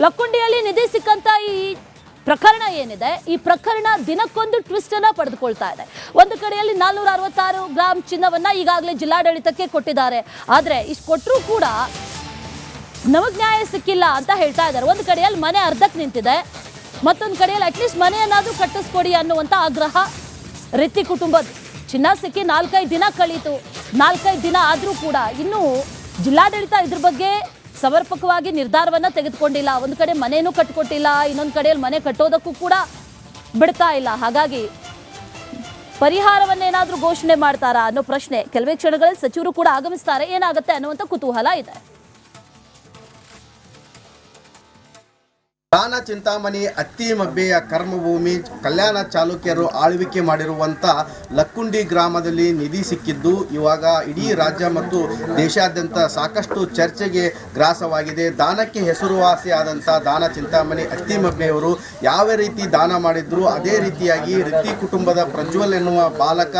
ಲಕ್ಕುಂಡಿಯಲ್ಲಿ ನಿಧಿ ಸಿಕ್ಕಂತ ಈ ಪ್ರಕರಣ ಏನಿದೆ, ಈ ಪ್ರಕರಣ ದಿನಕ್ಕೊಂದು ಟ್ವಿಸ್ಟ್ ಅನ್ನ ಪಡೆದುಕೊಳ್ತಾ ಇದೆ. ಒಂದು ಕಡೆಯಲ್ಲಿ 466 ಗ್ರಾಂ ಚಿನ್ನವನ್ನ ಈಗಾಗಲೇ ಜಿಲ್ಲಾಡಳಿತಕ್ಕೆ ಕೊಟ್ಟಿದ್ದಾರೆ. ಆದ್ರೆ ಇಷ್ಟು ಕೊಟ್ಟರೂ ಕೂಡ ನಮಗ್ ನ್ಯಾಯ ಸಿಕ್ಕಿಲ್ಲ ಅಂತ ಹೇಳ್ತಾ ಇದ್ದಾರೆ. ಒಂದು ಕಡೆಯಲ್ಲಿ ಮನೆ ಅರ್ಧಕ್ಕೆ ನಿಂತಿದೆ, ಮತ್ತೊಂದು ಕಡೆಯಲ್ಲಿ ಅಟ್ಲೀಸ್ಟ್ ಮನೆಯನ್ನಾದ್ರೂ ಕಟ್ಟಿಸ್ಕೊಡಿ ಅನ್ನುವಂತ ಆಗ್ರಹ ರಿತ್ತಿ ಕುಟುಂಬದ. ಚಿನ್ನ ಸಿಕ್ಕಿ 4-5 ದಿನ ಕಳೀತು. 4-5 ದಿನ ಆದ್ರೂ ಕೂಡ ಇನ್ನೂ ಜಿಲ್ಲಾಡಳಿತ ಇದ್ರ ಬಗ್ಗೆ ಸಮರ್ಪಕವಾಗಿ ನಿರ್ಧಾರವನ್ನ ತೆಗೆದುಕೊಂಡಿಲ್ಲ. ಒಂದು ಕಡೆ ಮನೆಯೂ ಕಟ್ಕೊಟ್ಟಿಲ್ಲ, ಇನ್ನೊಂದು ಕಡೆಯಲ್ಲಿ ಮನೆ ಕಟ್ಟೋದಕ್ಕೂ ಕೂಡ ಬಿಡ್ತಾ ಇಲ್ಲ. ಹಾಗಾಗಿ ಪರಿಹಾರವನ್ನೇನಾದ್ರೂ ಘೋಷಣೆ ಮಾಡ್ತಾರಾ ಅನ್ನೋ ಪ್ರಶ್ನೆ. ಕೆಲವೇ ಕ್ಷಣಗಳಲ್ಲಿ ಸಚಿವರು ಕೂಡ ಆಗಮಿಸ್ತಾರೆ, ಏನಾಗುತ್ತೆ ಅನ್ನುವಂಥ ಕುತೂಹಲ ಇದೆ. ದಾನ ಚಿಂತಾಮಣಿ ಅತ್ತಿಮಬ್ಬೆಯ ಕರ್ಮಭೂಮಿ ಕಲ್ಯಾಣ ಚಾಲುಕ್ಯರು ಆಳ್ವಿಕೆ ಮಾಡಿರುವಂಥ ಲಕ್ಕುಂಡಿ ಗ್ರಾಮದಲ್ಲಿ ನಿಧಿ ಸಿಕ್ಕಿದ್ದು ಇವಾಗ ಇಡೀ ರಾಜ್ಯ ಮತ್ತು ದೇಶಾದ್ಯಂತ ಸಾಕಷ್ಟು ಚರ್ಚೆಗೆ ಗ್ರಾಸವಾಗಿದೆ. ದಾನಕ್ಕೆ ಹೆಸರುವಾಸಿಯಾದಂಥ ದಾನ ಚಿಂತಾಮಣಿ ಅತ್ತಿಮಬ್ಬೆಯವರು ಯಾವ ರೀತಿ ದಾನ ಮಾಡಿದ್ರು ಅದೇ ರೀತಿಯಾಗಿ ರಿತ್ತಿ ಕುಟುಂಬದ ಪ್ರಜ್ವಲ್ ಎನ್ನುವ ಬಾಲಕ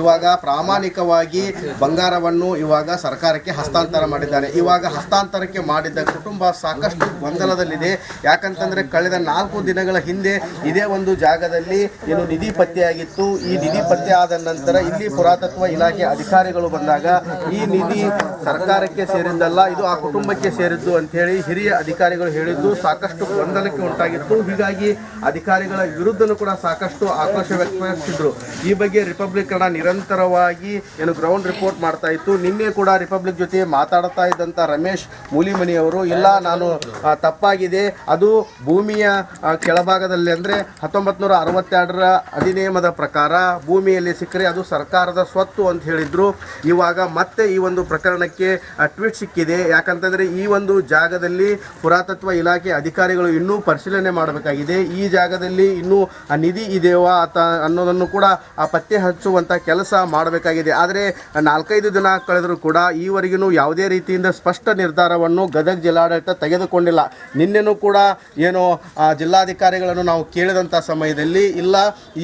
ಇವಾಗ ಪ್ರಾಮಾಣಿಕವಾಗಿ ಬಂಗಾರವನ್ನು ಇವಾಗ ಸರ್ಕಾರಕ್ಕೆ ಹಸ್ತಾಂತರ ಮಾಡಿದ್ದಾನೆ. ಇವಾಗ ಹಸ್ತಾಂತರಕ್ಕೆ ಮಾಡಿದ್ದ ಕುಟುಂಬ ಸಾಕಷ್ಟು ಗೊಂದಲದಲ್ಲಿದೆ. ಯಾಕಂತಂದ್ರೆ ಕಳೆದ 4 ದಿನಗಳ ಹಿಂದೆ ಇದೇ ಒಂದು ಜಾಗದಲ್ಲಿ ಏನು ನಿಧಿ ಪತ್ತೆಯಾಗಿತ್ತು. ಈ ನಿಧಿ ಪತ್ತೆ ಆದ ನಂತರ ಇಲ್ಲಿ ಪುರಾತತ್ವ ಇಲಾಖೆ ಅಧಿಕಾರಿಗಳು ಬಂದಾಗ ಈ ನಿಧಿ ಸರ್ಕಾರಕ್ಕೆ ಸೇರಿದ್ದಲ್ಲ, ಇದು ಆ ಕುಟುಂಬಕ್ಕೆ ಸೇರಿದ್ದು ಅಂತ ಹೇಳಿ ಹಿರಿಯ ಅಧಿಕಾರಿಗಳು ಹೇಳಿದ್ದು ಸಾಕಷ್ಟು ಗೊಂದಲಕ್ಕೆ ಉಂಟಾಗಿತ್ತು. ಹೀಗಾಗಿ ಅಧಿಕಾರಿಗಳ ವಿರುದ್ಧನೂ ಕೂಡ ಸಾಕಷ್ಟು ಆಕ್ರೋಶ ವ್ಯಕ್ತಪಡಿಸಿದ್ರು. ಈ ಬಗ್ಗೆ ರಿಪಬ್ಲಿಕ್ ಕನ್ನಡ ನಿರಂತರವಾಗಿ ಏನು ಗ್ರೌಂಡ್ ರಿಪೋರ್ಟ್ ಮಾಡ್ತಾ ಇತ್ತು. ನಿನ್ನೆ ಕೂಡ ರಿಪಬ್ಲಿಕ್ ಜೊತೆ ಮಾತಾಡ್ತಾ ಇದ್ದಂಥ ರಮೇಶ್ ಮೂಲಿಮನಿಯವರು ಇಲ್ಲ, ನಾನು ತಪ್ಪಾಗಿದೆ, ಅದು ಭೂಮಿಯ ಕೆಳಭಾಗದಲ್ಲಿ ಅಂದರೆ 1962ರ ಅಧಿನಿಯಮದ ಪ್ರಕಾರ ಭೂಮಿಯಲ್ಲಿ ಸಿಕ್ಕರೆ ಅದು ಸರ್ಕಾರದ ಸ್ವತ್ತು ಅಂತ ಹೇಳಿದ್ರು. ಇವಾಗ ಮತ್ತೆ ಈ ಒಂದು ಪ್ರಕರಣಕ್ಕೆ ಟ್ವೀಟ್ ಸಿಕ್ಕಿದೆ. ಯಾಕಂತಂದರೆ ಈ ಒಂದು ಜಾಗದಲ್ಲಿ ಪುರಾತತ್ವ ಇಲಾಖೆ ಅಧಿಕಾರಿಗಳು ಇನ್ನೂ ಪರಿಶೀಲನೆ ಮಾಡಬೇಕಾಗಿದೆ. ಈ ಜಾಗದಲ್ಲಿ ಇನ್ನೂ ನಿಧಿ ಇದೆಯೋ ಅನ್ನೋದನ್ನು ಕೂಡ ಪತ್ತೆ ಹಚ್ಚುವಂಥ ಕೆಲಸ ಮಾಡಬೇಕಾಗಿದೆ. ಆದರೆ 4-5 ದಿನ ಕಳೆದರೂ ಕೂಡ ಈವರೆಗೂ ಯಾವುದೇ ರೀತಿಯಿಂದ ಸ್ಪಷ್ಟ ನಿರ್ಧಾರವನ್ನು ಗದಗ ಜಿಲ್ಲಾಡಳಿತ ತೆಗೆದುಕೊಂಡಿಲ್ಲ. ನಿನ್ನೆನೂ ಕೂಡ ಏನು ಜಿಲ್ಲಾಧಿಕಾರಿಗಳನ್ನು ನಾವು ಕೇಳಿದಂಥ ಸಮಯದಲ್ಲಿ ಇಲ್ಲ,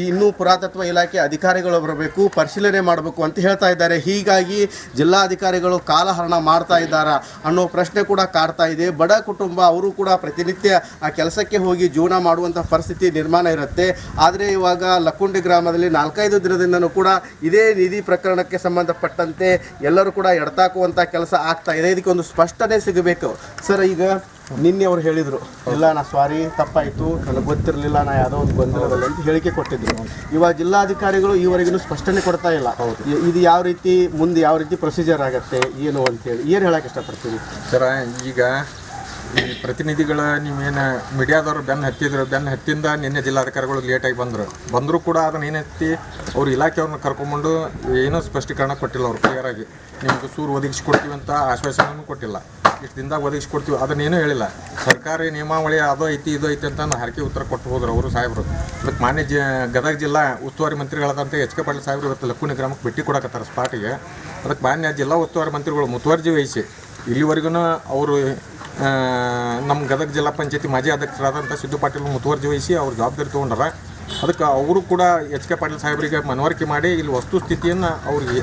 ಇನ್ನೂ ಪುರಾತತ್ವ ಇಲಾಖೆ ಅಧಿಕಾರಿಗಳು ಬರಬೇಕು, ಪರಿಶೀಲನೆ ಮಾಡಬೇಕು ಅಂತ ಹೇಳ್ತಾ ಇದ್ದಾರೆ. ಹೀಗಾಗಿ ಜಿಲ್ಲಾಧಿಕಾರಿಗಳು ಕಾಲಹರಣ ಮಾಡ್ತಾ ಇದ್ದಾರಾ ಅನ್ನೋ ಪ್ರಶ್ನೆ ಕೂಡ ಕಾಡ್ತಾ ಇದೆ. ಬಡ ಕುಟುಂಬ, ಅವರು ಕೂಡ ಪ್ರತಿನಿತ್ಯ ಆ ಕೆಲಸಕ್ಕೆ ಹೋಗಿ ಜೀವನ ಮಾಡುವಂಥ ಪರಿಸ್ಥಿತಿ ನಿರ್ಮಾಣ ಇರುತ್ತೆ. ಆದರೆ ಇವಾಗ ಲಕ್ಕುಂಡಿ ಗ್ರಾಮದಲ್ಲಿ 4-5 ದಿನದಿಂದನೂ ಕೂಡ ಇದೇ ನಿಧಿ ಪ್ರಕರಣಕ್ಕೆ ಸಂಬಂಧಪಟ್ಟಂತೆ ಎಲ್ಲರೂ ಕೂಡ ಎಡತಾಕುವಂಥ ಕೆಲಸ ಆಗ್ತಾ ಇದೆ. ಇದಕ್ಕೆ ಒಂದು ಸ್ಪಷ್ಟನೆ ಸಿಗಬೇಕು. ಸರ್, ಈಗ ನಿನ್ನೆ ಅವರು ಹೇಳಿದರು, ಇಲ್ಲ ನಾ ಸಾರಿ, ತಪ್ಪಾಯಿತು, ನನಗೆ ಗೊತ್ತಿರಲಿಲ್ಲ, ನಾ ಯಾವುದೋ ಒಂದು ಗೊಂದಲದಲ್ಲಿ ಅಂತ ಹೇಳಿಕೆ ಕೊಟ್ಟಿದ್ರು. ಇವಾಗ ಜಿಲ್ಲಾಧಿಕಾರಿಗಳು ಈವರೆಗೂ ಸ್ಪಷ್ಟನೆ ಕೊಡ್ತಾ ಇಲ್ಲ. ಇದು ಯಾವ ರೀತಿ ಮುಂದೆ ಯಾವ ರೀತಿ ಪ್ರೊಸೀಜರ್ ಆಗುತ್ತೆ ಏನು ಅಂತೇಳಿ ಏನು ಹೇಳಕ್ಕೆ ಇಷ್ಟಪಡ್ತೀವಿ ಸರ? ಈಗ ಈ ಪ್ರತಿನಿಧಿಗಳ ನೀವೇನು ಮೀಡಿಯಾದವರು ಬೆನ್ನು ಹತ್ತಿಂದ ನಿನ್ನೆ ಜಿಲ್ಲಾಧಿಕಾರಿಗಳು ಲೇಟಾಗಿ ಬಂದರೂ ಕೂಡ ಅದನ್ನು ಏನೆತ್ತಿ ಅವ್ರು ಇಲಾಖೆಯವ್ರನ್ನ ಕರ್ಕೊಂಡ್ಬಂದು ಏನೂ ಸ್ಪಷ್ಟೀಕರಣ ಕೊಟ್ಟಿಲ್ಲ. ಅವರು ಕ್ಲಿಯರಾಗಿ ನಿಮ್ಗೆ ಸೂರು ಒದಗಿಸ್ಕೊಡ್ತೀವಿ ಅಂತ ಆಶ್ವಾಸನೆಯನ್ನು ಕೊಟ್ಟಿಲ್ಲ. ಇಷ್ಟು ದಿನದಾಗ ಒದಗಿಸ್ಕೊಡ್ತೀವಿ ಅದನ್ನೇನೂ ಹೇಳಿಲ್ಲ. ಸರ್ಕಾರಿ ನಿಯಮಾವಳಿ ಅದು ಐತಿ ಇದು ಐತಿ ಅಂತ ಹರಕೆ ಉತ್ತರ ಕೊಟ್ಟು ಹೋದ್ರು ಅವರು ಸಾಹೇಬರು. ಅದಕ್ಕೆ ಮಾನ್ಯ ಗದಗ ಜಿಲ್ಲಾ ಉಸ್ತುವಾರಿ ಮಂತ್ರಿಗಳಾದಂಥ ಎಚ್.ಕೆ. ಪಾಟೀಲ್ ಸಾಹೇಬರು ಇವತ್ತು ಲಕ್ಕುಂಡಿ ಗ್ರಾಮಕ್ಕೆ ಭೇಟಿ ಕೊಡಕತ್ತಾರೆ ಸ್ಪಾಟಿಗೆ. ಅದಕ್ಕೆ ಮಾನ್ಯ ಜಿಲ್ಲಾ ಉಸ್ತುವಾರಿ ಮಂತ್ರಿಗಳು ಮುತುವರ್ಜಿ ವಹಿಸಿ ಇಲ್ಲಿವರೆಗೂ ಅವರು ನಮ್ಮ ಗದಗ ಜಿಲ್ಲಾ ಪಂಚಾಯತಿ ಮಾಜಿ ಅಧ್ಯಕ್ಷರಾದಂಥ ಸಿದ್ದು ಪಾಟೀಲ್ ಮುತುವರ್ಜಿ ವಹಿಸಿ ಅವ್ರು ಜವಾಬ್ದಾರಿ ತೊಗೊಂಡಾರ. ಅದಕ್ಕೆ ಅವರು ಕೂಡ ಎಚ್.ಕೆ. ಪಾಟೀಲ್ ಸಾಹೇಬರಿಗೆ ಮನವರಿಕೆ ಮಾಡಿ ಇಲ್ಲಿ ವಸ್ತುಸ್ಥಿತಿಯನ್ನು ಅವ್ರಿಗೆ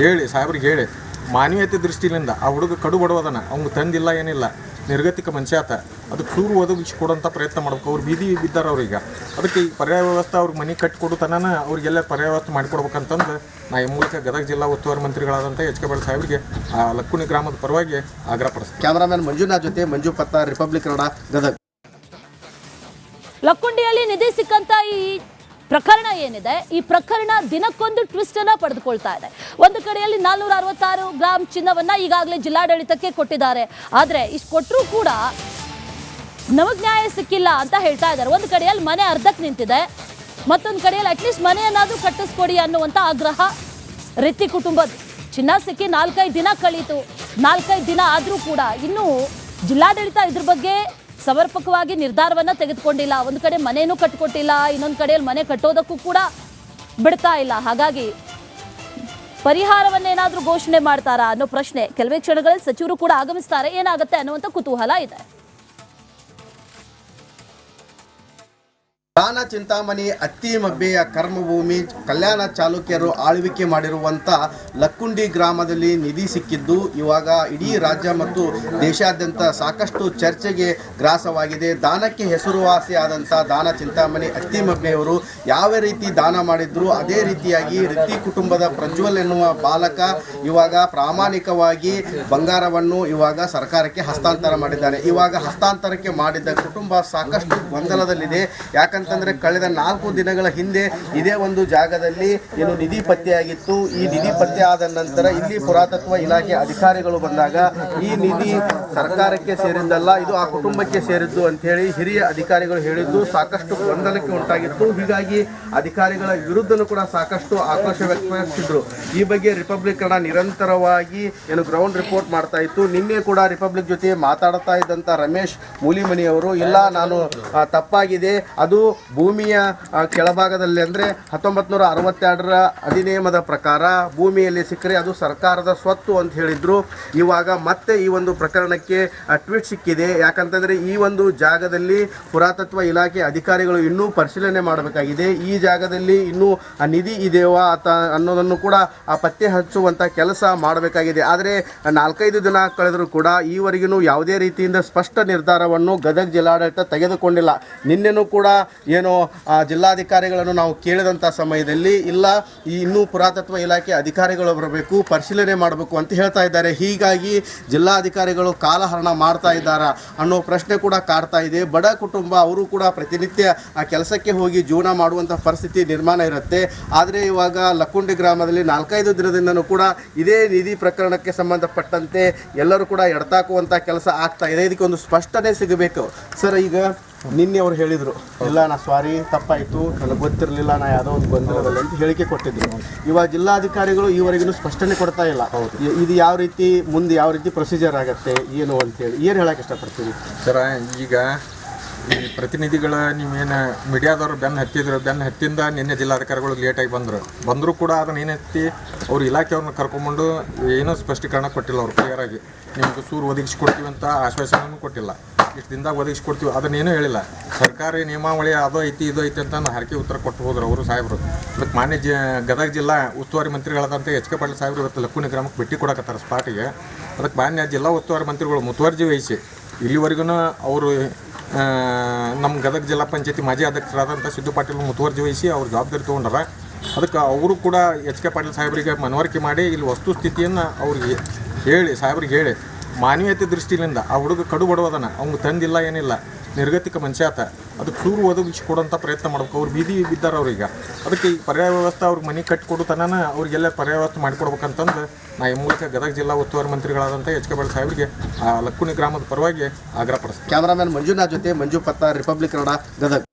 ಹೇಳಿ ಸಾಹೇಬ್ರಿಗೆ ಹೇಳಿ ಮಾನವೀಯತೆ ದೃಷ್ಟಿಯಿಂದ ಆ ಹುಡುಗ ಕಡು ಬಡವದನ ಅವ್ನು ತಂದಿಲ್ಲ ಏನಿಲ್ಲ, ನಿರ್ಗತಿಕ ಮನುಷ್ಯ ಆತ, ಅದಕ್ಕೆ ಸೂರು ಒದಗಿಸಿ ಕೊಡೋಂಥ ಪ್ರಯತ್ನ ಮಾಡ್ಬೇಕು. ಅವ್ರು ಬೀದಿ ಬಿದ್ದಾರೆ ಅವ್ರಿಗೆ. ಅದಕ್ಕೆ ಈ ಪರ್ಯಾಯ ವ್ಯವಸ್ಥೆ ಅವ್ರಿಗೆ ಮನೆ ಕಟ್ಟಿಕೊಡು ತನನ ಅವ್ರಿಗೆಲ್ಲ ಪರ್ಯಾಯ ವ್ಯವಸ್ಥೆ ಮಾಡಿಕೊಡ್ಬೇಕಂತಂದು ನಾ ಈ ಮೂಲಕ ಗದಗ ಜಿಲ್ಲಾ ಉಸ್ತುವಾರಿ ಮಂತ್ರಿಗಳಾದಂಥ ಎಚ್.ಕೆ. ಪಾಟೀಲ್ ಸಾಹೇಬರಿಗೆ ಆ ಲಕ್ಕುಂಡಿ ಗ್ರಾಮದ ಪರವಾಗಿ ಆಗ್ರಹಪಡಿಸ್ತೀನಿ. ಕ್ಯಾಮರಾಮನ್ ಮಂಜುನಾಥ್ ಜೊತೆ ಮಂಜು ಪತ್ತ, ರಿಪಬ್ಲಿಕ್ ಕನ್ನಡ, ಗದಗ. ಲಕ್ಕುಂಡಿಯಲ್ಲಿ ನಿಧಿ ಸಿಕ್ಕಂತ ಈ ಪ್ರಕರಣ ಏನಿದೆ, ಈ ಪ್ರಕರಣ ದಿನಕ್ಕೊಂದು ಟ್ವಿಸ್ಟ್ ಅನ್ನ ಪಡೆದುಕೊಳ್ತಾ ಇದೆ. ಒಂದು ಕಡೆಯಲ್ಲಿ 466 ಗ್ರಾಂ ಚಿನ್ನವನ್ನ ಈಗಾಗಲೇ ಜಿಲ್ಲಾಡಳಿತಕ್ಕೆ ಕೊಟ್ಟಿದ್ದಾರೆ. ಆದ್ರೆ ಇಷ್ಟು ಕೊಟ್ಟರೂ ಕೂಡ ನಮಗ್ ನ್ಯಾಯ ಸಿಕ್ಕಿಲ್ಲ ಅಂತ ಹೇಳ್ತಾ ಇದ್ದಾರೆ. ಒಂದು ಕಡೆಯಲ್ಲಿ ಮನೆ ಅರ್ಧಕ್ಕೆ ನಿಂತಿದೆ, ಮತ್ತೊಂದು ಕಡೆಯಲ್ಲಿ ಅಟ್ಲೀಸ್ಟ್ ಮನೆಯನ್ನಾದ್ರೂ ಕಟ್ಟಿಸ್ಕೊಡಿ ಅನ್ನುವಂಥ ಆಗ್ರಹ ರಿತ್ತಿ ಕುಟುಂಬದ. ಚಿನ್ನ ಸಿಕ್ಕಿ 4-5 ದಿನ ಕಳೀತು. 4-5 ದಿನ ಆದ್ರೂ ಕೂಡ ಇನ್ನೂ ಜಿಲ್ಲಾಡಳಿತ ಇದ್ರ ಬಗ್ಗೆ ಸಮರ್ಪಕವಾಗಿ ನಿರ್ಧಾರವನ್ನ ತೆಗೆದುಕೊಂಡಿಲ್ಲ. ಒಂದು ಕಡೆ ಮನೆಯೂ ಕಟ್ಕೊಟ್ಟಿಲ್ಲ, ಇನ್ನೊಂದು ಕಡೆಯಲ್ಲಿ ಮನೆ ಕಟ್ಟೋದಕ್ಕೂ ಕೂಡ ಬಿಡ್ತಾ ಇಲ್ಲ. ಹಾಗಾಗಿ ಪರಿಹಾರವನ್ನೇನಾದ್ರೂ ಘೋಷಣೆ ಮಾಡ್ತಾರಾ ಅನ್ನೋ ಪ್ರಶ್ನೆ. ಕೆಲವೇ ಕ್ಷಣಗಳಲ್ಲಿ ಸಚಿವರು ಕೂಡ ಆಗಮಿಸ್ತಾರೆ, ಏನಾಗುತ್ತೆ ಅನ್ನುವಂಥ ಕುತೂಹಲ ಇದೆ. ದಾನ ಚಿಂತಾಮಣಿ ಅತ್ತಿಮಬ್ಬೆಯ ಕರ್ಮಭೂಮಿ ಕಲ್ಯಾಣ ಚಾಲುಕ್ಯರು ಆಳ್ವಿಕೆ ಮಾಡಿರುವಂಥ ಲಕ್ಕುಂಡಿ ಗ್ರಾಮದಲ್ಲಿ ನಿಧಿ ಸಿಕ್ಕಿದ್ದು ಇವಾಗ ಇಡೀ ರಾಜ್ಯ ಮತ್ತು ದೇಶಾದ್ಯಂತ ಸಾಕಷ್ಟು ಚರ್ಚೆಗೆ ಗ್ರಾಸವಾಗಿದೆ. ದಾನಕ್ಕೆ ಹೆಸರುವಾಸಿಯಾದಂಥ ದಾನ ಚಿಂತಾಮಣಿ ಅತ್ತಿಮಬ್ಬೆಯವರು ಯಾವ ರೀತಿ ದಾನ ಮಾಡಿದ್ರು ಅದೇ ರೀತಿಯಾಗಿ ರಿತಿ ಕುಟುಂಬದ ಪ್ರಜ್ವಲ್ ಎನ್ನುವ ಬಾಲಕ ಇವಾಗ ಪ್ರಾಮಾಣಿಕವಾಗಿ ಬಂಗಾರವನ್ನು ಇವಾಗ ಸರ್ಕಾರಕ್ಕೆ ಹಸ್ತಾಂತರ ಮಾಡಿದ್ದಾನೆ. ಇವಾಗ ಹಸ್ತಾಂತರಕ್ಕೆ ಮಾಡಿದ್ದ ಕುಟುಂಬ ಸಾಕಷ್ಟು ಗೊಂದಲದಲ್ಲಿದೆ. ಯಾಕಂತಂದ್ರೆ ಕಳೆದ 4 ದಿನಗಳ ಹಿಂದೆ ಇದೇ ಒಂದು ಜಾಗದಲ್ಲಿ ಏನು ನಿಧಿ ಪತ್ತೆಯಾಗಿತ್ತು. ಈ ನಿಧಿ ಪತ್ತೆ ಆದ ನಂತರ ಇಲ್ಲಿ ಪುರಾತತ್ವ ಇಲಾಖೆ ಅಧಿಕಾರಿಗಳು ಬಂದಾಗ ಈ ನಿಧಿ ಸರ್ಕಾರಕ್ಕೆ ಸೇರಿದ್ದಲ್ಲ, ಇದು ಆ ಕುಟುಂಬಕ್ಕೆ ಸೇರಿದ್ದು ಅಂತ ಹೇಳಿ ಹಿರಿಯ ಅಧಿಕಾರಿಗಳು ಹೇಳಿದ್ದು ಸಾಕಷ್ಟು ಗೊಂದಲಕ್ಕೆ ಉಂಟಾಗಿತ್ತು. ಹೀಗಾಗಿ ಅಧಿಕಾರಿಗಳ ವಿರುದ್ಧನೂ ಕೂಡ ಸಾಕಷ್ಟು ಆಕ್ರೋಶ ವ್ಯಕ್ತಪಡಿಸಿದ್ರು. ಈ ಬಗ್ಗೆ ರಿಪಬ್ಲಿಕ್ ಕನ್ನಡ ನಿರಂತರವಾಗಿ ಏನು ಗ್ರೌಂಡ್ ರಿಪೋರ್ಟ್ ಮಾಡ್ತಾ ಇತ್ತು. ನಿನ್ನೆ ಕೂಡ ರಿಪಬ್ಲಿಕ್ ಜೊತೆ ಮಾತಾಡ್ತಾ ಇದ್ದಂಥ ರಮೇಶ್ ಮೂಲಿಮನಿಯವರು ಇಲ್ಲ, ನಾನು ತಪ್ಪಾಗಿದೆ, ಅದು ಭೂಮಿಯ ಕೆಳಭಾಗದಲ್ಲಿ ಅಂದರೆ 1962ರ ಅಧಿನಿಯಮದ ಪ್ರಕಾರ ಭೂಮಿಯಲ್ಲಿ ಸಿಕ್ಕರೆ ಅದು ಸರ್ಕಾರದ ಸ್ವತ್ತು ಅಂತ ಹೇಳಿದ್ರು. ಇವಾಗ ಮತ್ತೆ ಈ ಒಂದು ಪ್ರಕರಣಕ್ಕೆ ಟ್ವೀಟ್ ಸಿಕ್ಕಿದೆ. ಯಾಕಂತಂದರೆ ಈ ಒಂದು ಜಾಗದಲ್ಲಿ ಪುರಾತತ್ವ ಇಲಾಖೆ ಅಧಿಕಾರಿಗಳು ಇನ್ನೂ ಪರಿಶೀಲನೆ ಮಾಡಬೇಕಾಗಿದೆ. ಈ ಜಾಗದಲ್ಲಿ ಇನ್ನೂ ನಿಧಿ ಇದೆಯೋ ಅನ್ನೋದನ್ನು ಕೂಡ ಪತ್ತೆ ಹಚ್ಚುವಂಥ ಕೆಲಸ ಮಾಡಬೇಕಾಗಿದೆ. ಆದರೆ 4-5 ದಿನ ಕಳೆದರೂ ಕೂಡ ಈವರೆಗೂ ಯಾವುದೇ ರೀತಿಯಿಂದ ಸ್ಪಷ್ಟ ನಿರ್ಧಾರವನ್ನು ಗದಗ ಜಿಲ್ಲಾಡಳಿತ ತೆಗೆದುಕೊಂಡಿಲ್ಲ. ನಿನ್ನೆನೂ ಕೂಡ ಏನು ಜಿಲ್ಲಾಧಿಕಾರಿಗಳನ್ನು ನಾವು ಕೇಳಿದಂಥ ಸಮಯದಲ್ಲಿ ಇಲ್ಲ, ಇನ್ನೂ ಪುರಾತತ್ವ ಇಲಾಖೆ ಅಧಿಕಾರಿಗಳು ಬರಬೇಕು, ಪರಿಶೀಲನೆ ಮಾಡಬೇಕು ಅಂತ ಹೇಳ್ತಾ ಇದ್ದಾರೆ. ಹೀಗಾಗಿ ಜಿಲ್ಲಾಧಿಕಾರಿಗಳು ಕಾಲಹರಣ ಮಾಡ್ತಾ ಇದ್ದಾರಾ ಅನ್ನೋ ಪ್ರಶ್ನೆ ಕೂಡ ಕಾಡ್ತಾ ಇದೆ. ಬಡ ಕುಟುಂಬ, ಅವರು ಕೂಡ ಪ್ರತಿನಿತ್ಯ ಆ ಕೆಲಸಕ್ಕೆ ಹೋಗಿ ಜೀವನ ಮಾಡುವಂಥ ಪರಿಸ್ಥಿತಿ ನಿರ್ಮಾಣ ಇರುತ್ತೆ. ಆದರೆ ಇವಾಗ ಲಕ್ಕುಂಡಿ ಗ್ರಾಮದಲ್ಲಿ 4-5 ದಿನದಿಂದನೂ ಕೂಡ ಇದೇ ನಿಧಿ ಪ್ರಕರಣಕ್ಕೆ ಸಂಬಂಧಪಟ್ಟಂತೆ ಎಲ್ಲರೂ ಕೂಡ ಎಡತಾಕುವಂಥ ಕೆಲಸ ಆಗ್ತಾ ಇದೆ. ಇದಕ್ಕೊಂದು ಸ್ಪಷ್ಟನೆ ಸಿಗಬೇಕು ಸರ್. ಈಗ ನಿನ್ನೆ ಅವರು ಹೇಳಿದರು, ಇಲ್ಲ ನಾ ಸಾರಿ, ತಪ್ಪಾಯಿತು, ನನಗೆ ಗೊತ್ತಿರಲಿಲ್ಲ, ನಾ ಯಾವುದೋ ಒಂದು ಗೊಂದಲದಲ್ಲಿ ಅಂತ ಹೇಳಿಕೆ ಕೊಟ್ಟಿದ್ರು. ಇವಾಗ ಜಿಲ್ಲಾಧಿಕಾರಿಗಳು ಈವರೆಗೂ ಸ್ಪಷ್ಟನೆ ಕೊಡ್ತಾ ಇಲ್ಲ. ಇದು ಯಾವ ರೀತಿ ಮುಂದೆ ಯಾವ ರೀತಿ ಪ್ರೊಸೀಜರ್ ಆಗುತ್ತೆ ಏನು ಅಂತೇಳಿ ಏನು ಹೇಳಕ್ಕೆ ಇಷ್ಟಪಡ್ತೀವಿ ಸರ? ಈಗ ಈ ಪ್ರತಿನಿಧಿಗಳ ನೀವೇನು ಮೀಡಿಯಾದವ್ರು ಬೆನ್ನು ಹತ್ತಿಂದ ನಿನ್ನೆ ಜಿಲ್ಲಾಧಿಕಾರಿಗಳು ಲೇಟಾಗಿ ಬಂದರೂ ಕೂಡ ಅದನ್ನು ಏನೆತ್ತಿ ಅವ್ರು ಇಲಾಖೆಯವ್ರನ್ನ ಕರ್ಕೊಂಡ್ಬಂದು ಏನೂ ಸ್ಪಷ್ಟೀಕರಣ ಕೊಟ್ಟಿಲ್ಲ. ಅವ್ರು ಕ್ಲಿಯರಾಗಿ ನಿಮ್ಗೆ ಸೂರು ಒದಗಿಸ್ಕೊಡ್ತೀವಿ ಅಂತ ಆಶ್ವಾಸನೆಯನ್ನು ಕೊಟ್ಟಿಲ್ಲ. ಇಷ್ಟು ದಿನದಾಗ ಒದಗಿಸ್ಕೊಡ್ತೀವಿ ಅದನ್ನೇನೂ ಹೇಳಿಲ್ಲ. ಸರ್ಕಾರಿ ನಿಯಮಾವಳಿ ಅದು ಐತಿ ಇದು ಐತಿ ಅಂತ ಹರಕೆ ಉತ್ತರ ಕೊಟ್ಟು ಹೋದ್ರು ಅವರು ಸಾಹೇಬರು. ಅದಕ್ಕೆ ಮಾನ್ಯ ಗದಗ ಜಿಲ್ಲಾ ಉಸ್ತುವಾರಿ ಮಂತ್ರಿಗಳಾದಂಥ ಎಚ್.ಕೆ. ಪಾಟೀಲ್ ಸಾಹೇಬರು ಇವತ್ತು ಲಕ್ಕುಂಡಿ ಗ್ರಾಮಕ್ಕೆ ಭೇಟಿ ಕೊಡಕತ್ತಾರೆ ಸ್ಪಾಟಿಗೆ. ಅದಕ್ಕೆ ಮಾನ್ಯ ಜಿಲ್ಲಾ ಉಸ್ತುವಾರಿ ಮಂತ್ರಿಗಳು ಮುತುವರ್ಜಿ ವಹಿಸಿ ಇಲ್ಲಿವರೆಗೂ ಅವರು ನಮ್ಮ ಗದಗ ಜಿಲ್ಲಾ ಪಂಚಾಯತಿ ಮಾಜಿ ಅಧ್ಯಕ್ಷರಾದಂಥ ಸಿದ್ದು ಪಾಟೀಲ್ ಮುತುವರ್ಜಿ ವಹಿಸಿ ಅವ್ರು ಜವಾಬ್ದಾರಿ ತೊಗೊಂಡಾರ. ಅದಕ್ಕೆ ಅವರು ಕೂಡ ಎಚ್.ಕೆ. ಪಾಟೀಲ್ ಸಾಹೇಬರಿಗೆ ಮನವರಿಕೆ ಮಾಡಿ ಇಲ್ಲಿ ವಸ್ತುಸ್ಥಿತಿಯನ್ನು ಅವ್ರಿಗೆ ಸಾಹೇಬ್ರಿಗೆ ಹೇಳಿ ಮಾನವೀಯತೆ ದೃಷ್ಟಿಯಿಂದ ಆ ಹುಡುಗ ಕಡು ಬಡವದನ ಅವ್ನು ತಂದಿಲ್ಲ ಏನಿಲ್ಲ, ನಿರ್ಗತಿಕ ಮನುಷ್ಯ ಆತ, ಅದಕ್ಕೆ ಸೂರು ಒದಗಿಸಿಕೊಡೋಂಥ ಪ್ರಯತ್ನ ಮಾಡ್ಬೇಕು. ಅವ್ರು ಬೀದಿ ಬಿದ್ದಾರೆ ಅವ್ರೀಗ. ಅದಕ್ಕೆ ಈ ಪರ್ಯಾಯ ವ್ಯವಸ್ಥೆ ಅವ್ರಿಗೆ ಮನೆ ಕಟ್ಟಿಕೊಡು ತನನ ಅವ್ರಿಗೆಲ್ಲ ಪರ್ಯಾಯ ವ್ಯವಸ್ಥೆ ಮಾಡಿಕೊಡ್ಬೇಕಂತಂದು ನಾ ಈ ಮೂಲಕ ಗದಗ ಜಿಲ್ಲಾ ಉಸ್ತುವಾರಿ ಮಂತ್ರಿಗಳಾದಂಥ ಎಚ್.ಕೆ. ಪಾಟೀಲ್ ಸಾಹೇಬರಿಗೆ ಆ ಲಕ್ಕುಂಡಿ ಗ್ರಾಮದ ಪರವಾಗಿ ಆಗ್ರಹಪಡಿಸ್ತೀನಿ. ಕ್ಯಾಮರಾಮನ್ ಮಂಜುನಾಥ್ ಜೊತೆ ಮಂಜು ಪತ್ತ, ರಿಪಬ್ಲಿಕ್ ಕನ್ನಡ, ಗದಗ.